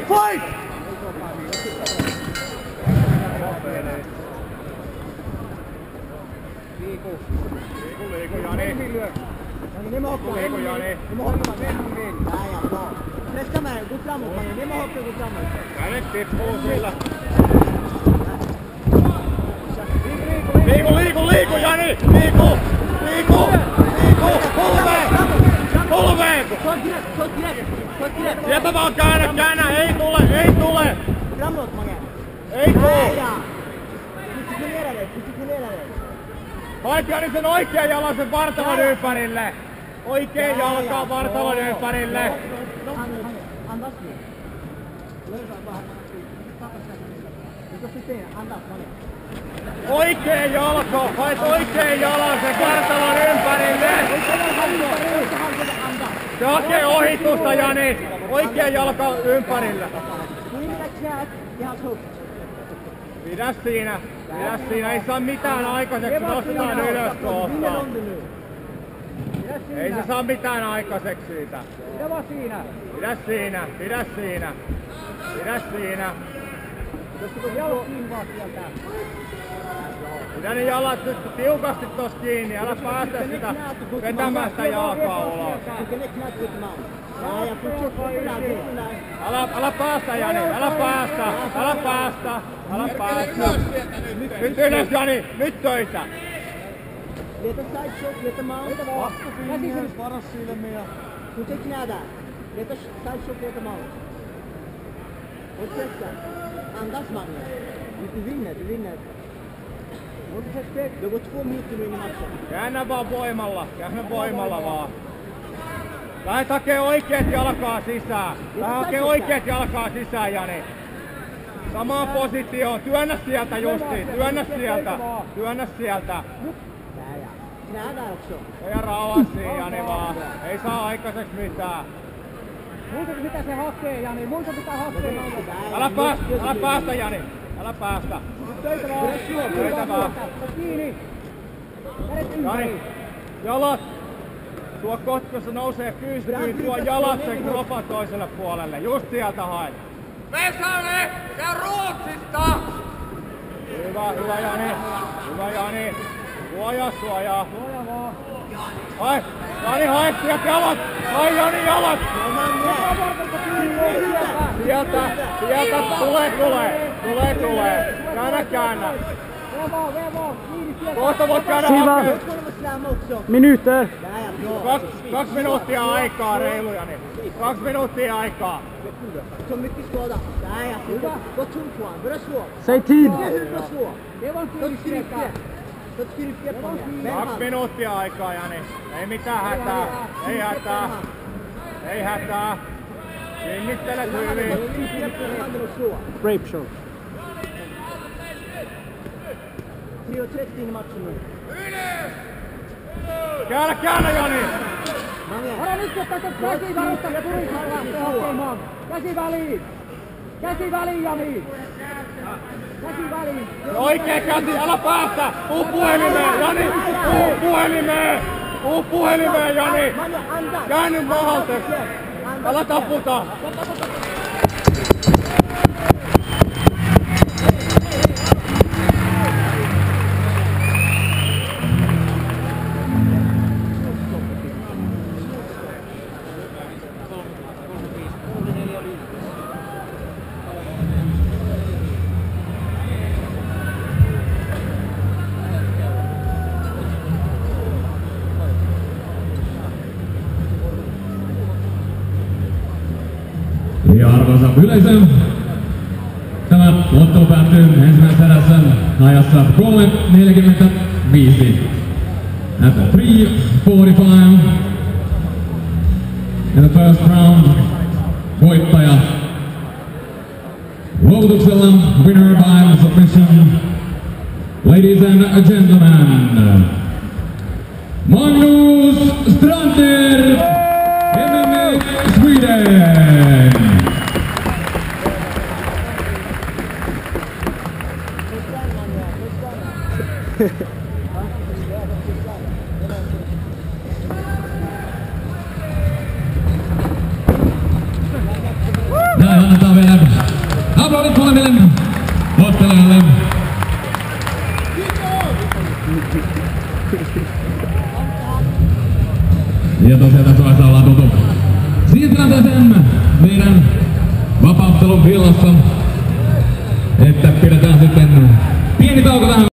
Fight! Liiku Jani. Liiku Jani. Kädet tippuu sillä. Liiku Jani. Liiku. Polveen. Sieltä vaan käännä. Ei tule. Ei tule. Haet Jani sen oikean jalan sen vartalon ympärille. Oikein jalkaa vartalon ympärille. Oikein jalka. Haet oikein jalan sen vartalon ympärille. Se hakee ohitusta Jani. Oikein jalka ympärillä. Pidä siinä. Ei saa mitään aikaiseksi. Nostetaan ylös kohtaan. Ei se saa mitään aikaiseksi siitä. Pidä siinä. Pidä ne jalat nyt tiukasti tossa kiinni. Älä päästä sitä vetämään sitä jalkaa ulos. Älä päästä Jani. Älä päästä. Nyt ylös Jani. Nyt töitä. Leta sideshow, leta mount. Paras silmiä. Tu sais nada. Leta sideshow, leta mount. Fortsätta. Andas mannen. Du vinner. Det går 2 minuter nu i matchen. Käännä vaan voimalla vaan. Lähet hakee oikeet jalkaa sisään. Jani. Samaan positioon. Työnnä sieltä Justiin. Työnnä sieltä. Nada också. Ja rauhassa Jani vaan. Ei saa aikaiseksi mitään. Muista mitä se hakee Jani. Älä päästä Jani. Töitä vaan. Kiinni. Jani. Jalat. Tuo kotkossa nousee pystyyn. Tuo jalat sen kropan toiselle puolelle. Just sieltä haet. Vesanen! Se on Ruotsista! Hyvä Jani. Suojaa. Hai! Jani, hae sieltä jalat! Hai Jani, jalat! Sieltä tulee. Käännä. Kohta voit käydä hakemaan. Minuutter. 2 minuuttia aikaa, reilu Jani. 2 minuuttia aikaa. Så mycket skada. Där ja. Gå tungt på honom. Börja slå. Säg tid. Börja slå. Det var inte styrka. 2 minuuttia aikaa Jani. Ei mitään hätää. Ei hätää. Sinnittelet hyvin. Rape show. 3:30 i matchen nu. Käännä Jani. Älä nyt ottaa käsi varasta purisella. Käsi väliin Jani. Käsi väliin. Oikein käsi, älä päästä! Tuu puhelimeen, Jani! Tuu puhelimeen, Jani! Käänny mahalta! Älä taputa! Ja arvoisa yleisö, tämä ottelu päättyy ensimmäisessä erässä ajassa 3:45. At 3:45 in the first round, voittaja luovutuksella, winner by submission, ladies and gentlemen, Magnus Strander, MMA Sweden. Näin annetaan vielä aplodit molemmille ottelijoille. Ja tosiaan tässä vaiheessa ollaan tultu siihen tilanteeseen meidän vapauttelun villassa, että pidetään sitten pieni tauko tähän.